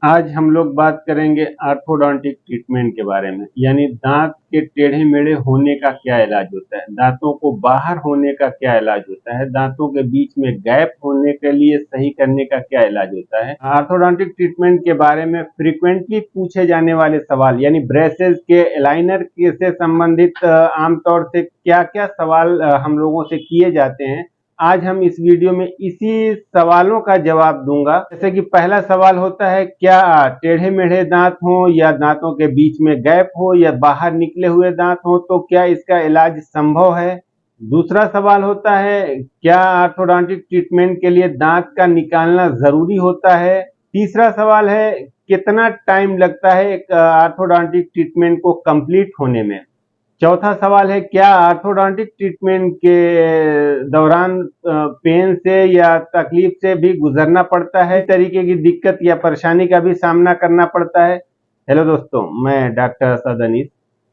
आज हम लोग बात करेंगे ऑर्थोडोंटिक ट्रीटमेंट के बारे में, यानी दांत के टेढ़े मेढ़े होने का क्या इलाज होता है, दांतों को बाहर होने का क्या इलाज होता है, दांतों के बीच में गैप होने के लिए सही करने का क्या इलाज होता है। ऑर्थोडोंटिक ट्रीटमेंट के बारे में फ्रीक्वेंटली पूछे जाने वाले सवाल, यानी ब्रेसेस के अलाइनर के से संबंधित आमतौर से क्या क्या सवाल हम लोगों से किए जाते हैं, आज हम इस वीडियो में इसी सवालों का जवाब दूंगा। जैसे कि पहला सवाल होता है, क्या टेढ़े मेढ़े दांत हो या दांतों के बीच में गैप हो या बाहर निकले हुए दांत हो तो क्या इसका इलाज संभव है। दूसरा सवाल होता है, क्या ऑर्थोडोंटिक ट्रीटमेंट के लिए दांत का निकालना जरूरी होता है। तीसरा सवाल है, कितना टाइम लगता है एक ऑर्थोडोंटिक ट्रीटमेंट को कंप्लीट होने में। चौथा सवाल है, क्या ऑर्थोडोंटिक ट्रीटमेंट के दौरान पेन से या तकलीफ से भी गुजरना पड़ता है, तरीके की दिक्कत या परेशानी का भी सामना करना पड़ता है। हेलो दोस्तों, मैं डॉक्टर असद अनीस।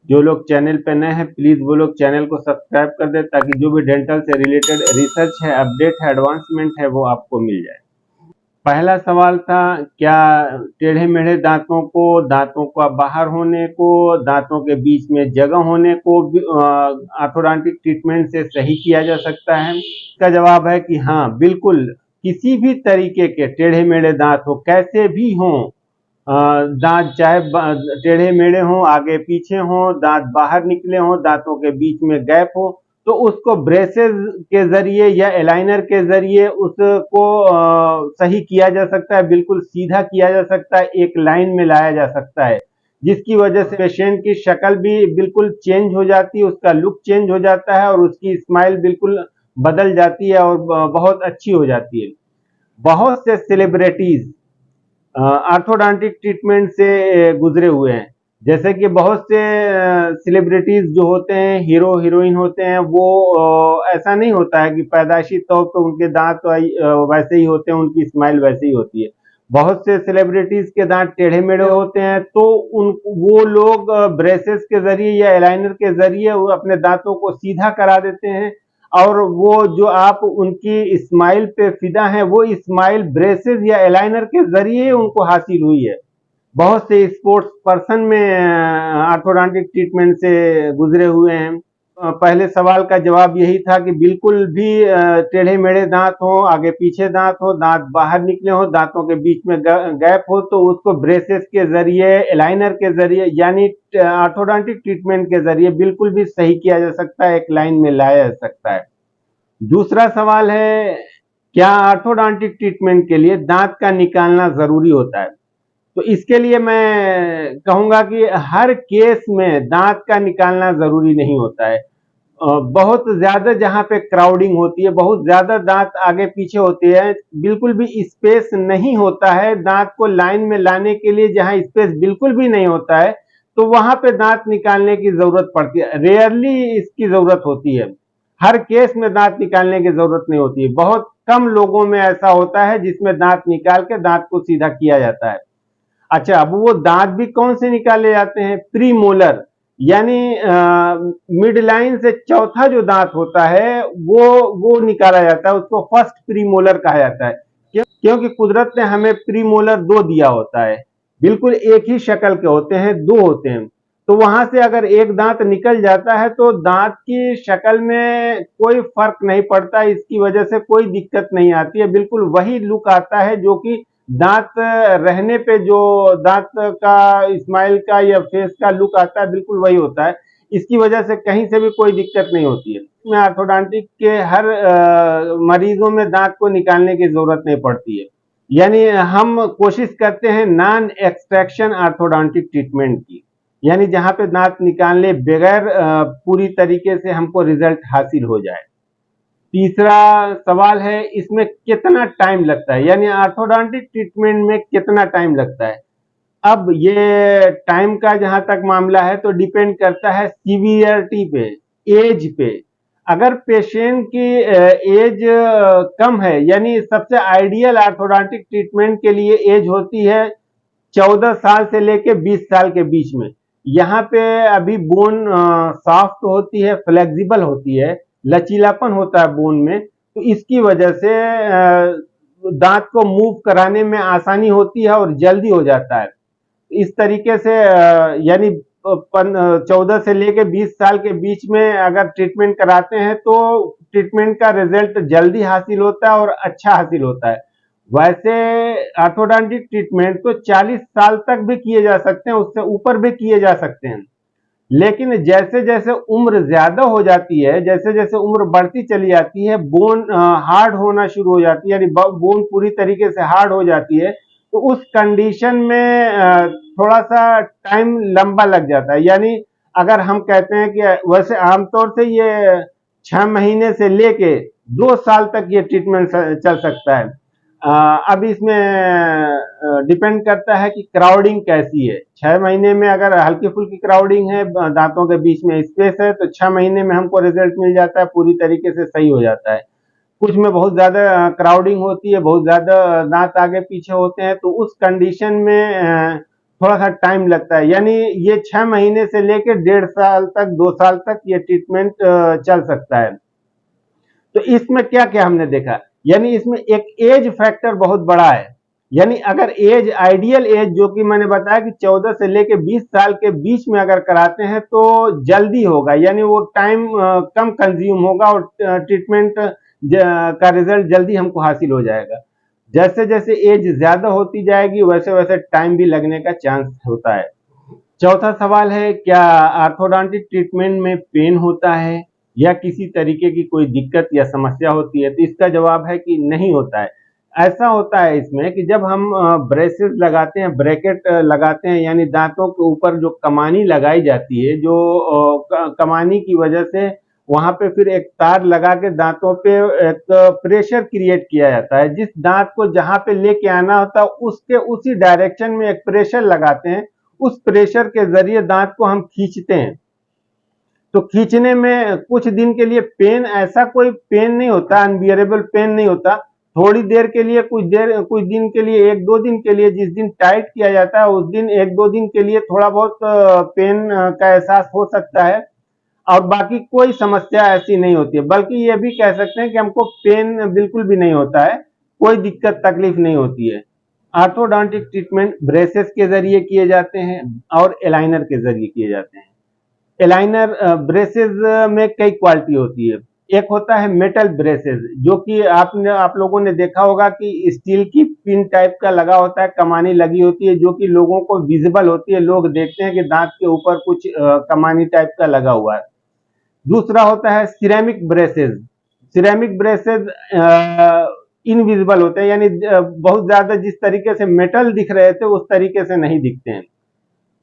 जो लोग चैनल पे नए हैं प्लीज वो लोग चैनल को सब्सक्राइब कर दे ताकि जो भी डेंटल से रिलेटेड रिसर्च है, अपडेट है, एडवांसमेंट है वो आपको मिल जाए। पहला सवाल था, क्या टेढ़े मेढ़े दांतों का बाहर होने को, दांतों के बीच में जगह होने को ऑर्थोडोंटिक ट्रीटमेंट से सही किया जा सकता है। इसका जवाब है कि हाँ, बिल्कुल किसी भी तरीके के टेढ़े मेढ़े दांत हो, कैसे भी हो, दांत चाहे टेढ़े मेढ़े हो, आगे पीछे हो, दांत बाहर निकले हो, दांतों के बीच में गैप हो, तो उसको ब्रेसेस के जरिए या एलाइनर के जरिए उसको सही किया जा सकता है, बिल्कुल सीधा किया जा सकता है, एक लाइन में लाया जा सकता है, जिसकी वजह से पेशेंट की शक्ल भी बिल्कुल चेंज हो जाती है, उसका लुक चेंज हो जाता है और उसकी स्माइल बिल्कुल बदल जाती है और बहुत अच्छी हो जाती है। बहुत से सेलिब्रिटीज ऑर्थोडोंटिक ट्रीटमेंट से गुजरे हुए हैं। जैसे कि बहुत से सेलिब्रिटीज जो होते हैं, हीरो हीरोइन होते हैं, वो ऐसा नहीं होता है कि पैदाइशी तौर पर उनके दांत वैसे ही होते हैं, उनकी स्माइल वैसे ही होती है। बहुत से सेलिब्रिटीज के दांत टेढ़े मेढ़े होते हैं, तो वो लोग ब्रेसेस के जरिए या एलाइनर के जरिए वो अपने दांतों को सीधा करा देते हैं और वो जो आप उनकी स्माइल पे फिदा हैं, वो स्माइल ब्रेसेस या एलाइनर के जरिए उनको हासिल हुई है। बहुत से स्पोर्ट्स पर्सन में ऑर्थोडोंटिक ट्रीटमेंट से गुजरे हुए हैं। पहले सवाल का जवाब यही था कि बिल्कुल भी टेढ़े मेढ़े दांत हो, आगे पीछे दांत हो, दांत बाहर निकले हो, दांतों के बीच में गैप हो, तो उसको ब्रेसेस के जरिए, एलाइनर के जरिए, यानी ऑर्थोडोंटिक ट्रीटमेंट के जरिए बिल्कुल भी सही किया जा सकता है, एक लाइन में लाया जा सकता है। दूसरा सवाल है, क्या ऑर्थोडोंटिक ट्रीटमेंट के लिए दांत का निकालना जरूरी होता है। तो इसके लिए मैं कहूंगा कि हर केस में दांत का निकालना जरूरी नहीं होता है। बहुत ज्यादा जहां पे क्राउडिंग होती है, बहुत ज्यादा दांत आगे पीछे होते हैं, बिल्कुल भी स्पेस नहीं होता है दांत को लाइन में लाने के लिए, जहां स्पेस बिल्कुल भी नहीं होता है, तो वहां पे दांत निकालने की जरूरत पड़ती है। रेयरली इसकी जरूरत होती है, हर केस में दांत निकालने की जरूरत नहीं होती है। बहुत कम लोगों में ऐसा होता है जिसमें दांत निकाल के दांत को सीधा किया जाता है। अच्छा, अब वो दांत भी कौन से निकाले जाते हैं, प्री मोलर, यानी मिड लाइन से चौथा जो दांत होता है वो निकाला जाता है, उसको फर्स्ट प्री मोलर कहा जाता है। क्योंकि कुदरत ने हमें प्री मोलर दो दिया होता है, बिल्कुल एक ही शक्ल के होते हैं, दो होते हैं, तो वहां से अगर एक दांत निकल जाता है तो दांत की शक्ल में कोई फर्क नहीं पड़ता, इसकी वजह से कोई दिक्कत नहीं आती है, बिल्कुल वही लुक आता है जो कि दांत रहने पे जो दांत का स्माइल का या फेस का लुक आता है, बिल्कुल वही होता है। इसकी वजह से कहीं से भी कोई दिक्कत नहीं होती है। इसमें ऑर्थोडोंटिक के हर मरीजों में दांत को निकालने की जरूरत नहीं पड़ती है, यानी हम कोशिश करते हैं नॉन एक्सट्रैक्शन ऑर्थोडोंटिक ट्रीटमेंट की, यानी जहां पे दांत निकालने बगैर पूरी तरीके से हमको रिजल्ट हासिल हो जाए। तीसरा सवाल है, इसमें कितना टाइम लगता है, यानी ऑर्थोडोंटिक ट्रीटमेंट में कितना टाइम लगता है। अब ये टाइम का जहां तक मामला है तो डिपेंड करता है सीवियरिटी पे, एज पे। अगर पेशेंट की एज कम है, यानी सबसे आइडियल ऑर्थोडोंटिक ट्रीटमेंट के लिए एज होती है 14 साल से लेके 20 साल के बीच में। यहाँ पे अभी बोन सॉफ्ट होती है, फ्लेक्सिबल होती है, लचीलापन होता है बोन में, तो इसकी वजह से दांत को मूव कराने में आसानी होती है और जल्दी हो जाता है। इस तरीके से यानी 14 से लेके 20 साल के बीच में अगर ट्रीटमेंट कराते हैं तो ट्रीटमेंट का रिजल्ट जल्दी हासिल होता है और अच्छा हासिल होता है। वैसे ऑर्थोडोंटिक ट्रीटमेंट तो 40 साल तक भी किए जा सकते हैं, उससे ऊपर भी किए जा सकते हैं। लेकिन जैसे जैसे उम्र ज्यादा हो जाती है, जैसे जैसे उम्र बढ़ती चली जाती है, बोन हार्ड होना शुरू हो जाती है, यानी बोन पूरी तरीके से हार्ड हो जाती है, तो उस कंडीशन में थोड़ा सा टाइम लंबा लग जाता है। यानी अगर हम कहते हैं कि वैसे आमतौर से ये 6 महीने से लेके 2 साल तक ये ट्रीटमेंट चल सकता है। अब इसमें डिपेंड करता है कि क्राउडिंग कैसी है। 6 महीने में अगर हल्की फुल्की क्राउडिंग है, दांतों के बीच में स्पेस है, तो 6 महीने में हमको रिजल्ट मिल जाता है, पूरी तरीके से सही हो जाता है। कुछ में बहुत ज्यादा क्राउडिंग होती है, बहुत ज्यादा दांत आगे पीछे होते हैं, तो उस कंडीशन में थोड़ा सा टाइम लगता है। यानी ये 6 महीने से लेकर 1.5 साल तक, 2 साल तक ये ट्रीटमेंट चल सकता है। तो इसमें क्या क्या हमने देखा, यानी इसमें एक एज फैक्टर बहुत बड़ा है। यानी अगर एज, आइडियल एज जो कि मैंने बताया कि 14 से लेके 20 साल के बीच में अगर कराते हैं तो जल्दी होगा, यानी वो टाइम कम कंज्यूम होगा और ट्रीटमेंट का रिजल्ट जल्दी हमको हासिल हो जाएगा। जैसे जैसे एज ज्यादा होती जाएगी वैसे वैसे टाइम भी लगने का चांस होता है। चौथा सवाल है, क्या ऑर्थोडोंटिक ट्रीटमेंट में पेन होता है या किसी तरीके की कोई दिक्कत या समस्या होती है? तो इसका जवाब है कि नहीं होता है। ऐसा होता है इसमें कि जब हम ब्रेसेस लगाते हैं, ब्रैकेट लगाते हैं, यानी दांतों के ऊपर जो कमानी लगाई जाती है, जो कमानी की वजह से वहां पे फिर एक तार लगा के दांतों पे एक प्रेशर क्रिएट किया जाता है। जिस दांत को जहां पे लेके आना होता है उसके उसी डायरेक्शन में एक प्रेशर लगाते हैं। उस प्रेशर के जरिए दांत को हम खींचते हैं। तो खींचने में कुछ दिन के लिए पेन, ऐसा कोई पेन नहीं होता, अनबियरेबल पेन नहीं होता। थोड़ी देर के लिए, कुछ दिन के लिए, 1-2 दिन के लिए, जिस दिन टाइट किया जाता है उस दिन 1-2 दिन के लिए थोड़ा बहुत पेन का एहसास हो सकता है, और बाकी कोई समस्या ऐसी नहीं होती है। बल्कि ये भी कह सकते हैं कि हमको पेन बिल्कुल भी नहीं होता है, कोई दिक्कत तकलीफ नहीं होती है। ऑर्थोडोंटिक ट्रीटमेंट ब्रेसेस के जरिए किए जाते हैं और एलाइनर के जरिए किए जाते हैं। एलाइनर ब्रेसेस में कई क्वालिटी होती है। एक होता है मेटल ब्रेसेस, जो कि आप लोगों ने देखा होगा कि स्टील की पिन टाइप का लगा होता है, कमानी लगी होती है, जो कि लोगों को विजिबल होती है, लोग देखते हैं कि दांत के ऊपर कुछ कमानी टाइप का लगा हुआ है। दूसरा होता है ceramic braces. Ceramic braces invisible होते हैं, यानी बहुत ज्यादा जिस तरीके से मेटल दिख रहे थे उस तरीके से नहीं दिखते हैं।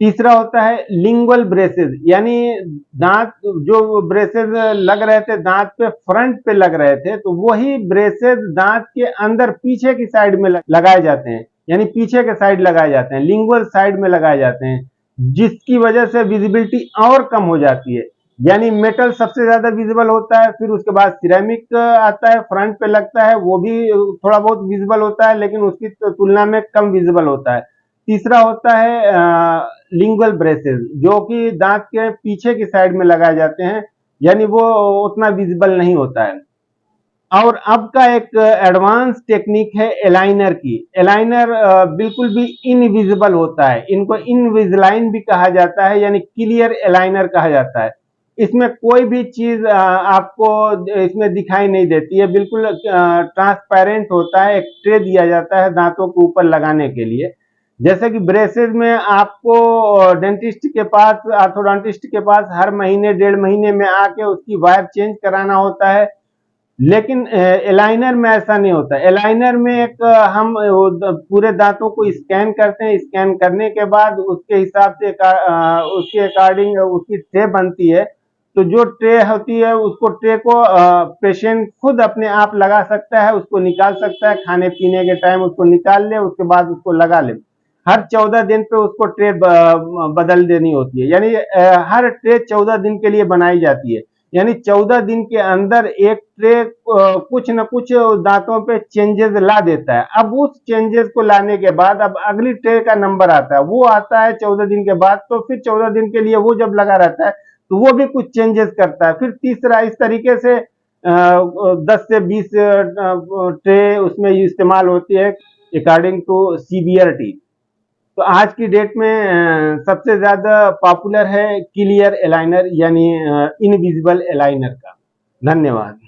तीसरा होता है लिंगुअल ब्रेसेस, यानी दांत, जो ब्रेसेस लग रहे थे दांत पे, फ्रंट पे लग रहे थे, तो वही ब्रेसेस दांत के अंदर पीछे की साइड में लगाए जाते हैं, यानी पीछे के साइड लगाए जाते हैं, लिंगुअल साइड में लगाए जाते हैं, जिसकी वजह से विजिबिलिटी और कम हो जाती है। यानी मेटल सबसे ज्यादा विजिबल होता है, फिर उसके बाद सिरेमिक आता है, फ्रंट पे लगता है, वो भी थोड़ा बहुत विजिबल होता है लेकिन उसकी तुलना में कम विजिबल होता है। तीसरा होता है लिंगुअल ब्रेसेस, जो कि दांत के पीछे की साइड में लगाए जाते हैं, यानी वो उतना विजिबल नहीं होता है। और अब का एक एडवांस टेक्निक है एलाइनर की। एलाइनर बिल्कुल भी इनविजिबल होता है, इनको इनविजिलाइन भी कहा जाता है, यानी क्लियर एलाइनर कहा जाता है। इसमें कोई भी चीज आपको इसमें दिखाई नहीं देती है, बिल्कुल ट्रांसपेरेंट होता है। एक ट्रे दिया जाता है दांतों के ऊपर लगाने के लिए। जैसे कि ब्रेसेस में आपको डेंटिस्ट के पास, ऑर्थोडोंटिस्ट के पास हर महीने 1.5 महीने में आके उसकी वायर चेंज कराना होता है, लेकिन एलाइनर में ऐसा नहीं होता। एलाइनर में एक हम पूरे दांतों को स्कैन करते हैं, स्कैन करने के बाद उसके हिसाब से उसके अकॉर्डिंग उसकी ट्रे बनती है। तो जो ट्रे होती है उसको, ट्रे को पेशेंट खुद अपने आप लगा सकता है, उसको निकाल सकता है, खाने पीने के टाइम उसको निकाल ले, उसके बाद उसको लगा ले। हर 14 दिन पे उसको ट्रे बदल देनी होती है, यानी हर ट्रे 14 दिन के लिए बनाई जाती है, यानी 14 दिन के अंदर एक ट्रे कुछ न कुछ दांतों पे चेंजेस ला देता है। अब उस चेंजेस को लाने के बाद अब अगली ट्रे का नंबर आता है, वो आता है 14 दिन के बाद, तो फिर 14 दिन के लिए वो जब लगा रहता है तो वो भी कुछ चेंजेस करता है। फिर तीसरा, इस तरीके से 10 से 20 ट्रे उसमें इस्तेमाल होती है अकॉर्डिंग टू सीवियरिटी। तो आज की डेट में सबसे ज्यादा पॉपुलर है क्लियर अलाइनर यानी इनविजिबल अलाइनर का। धन्यवाद।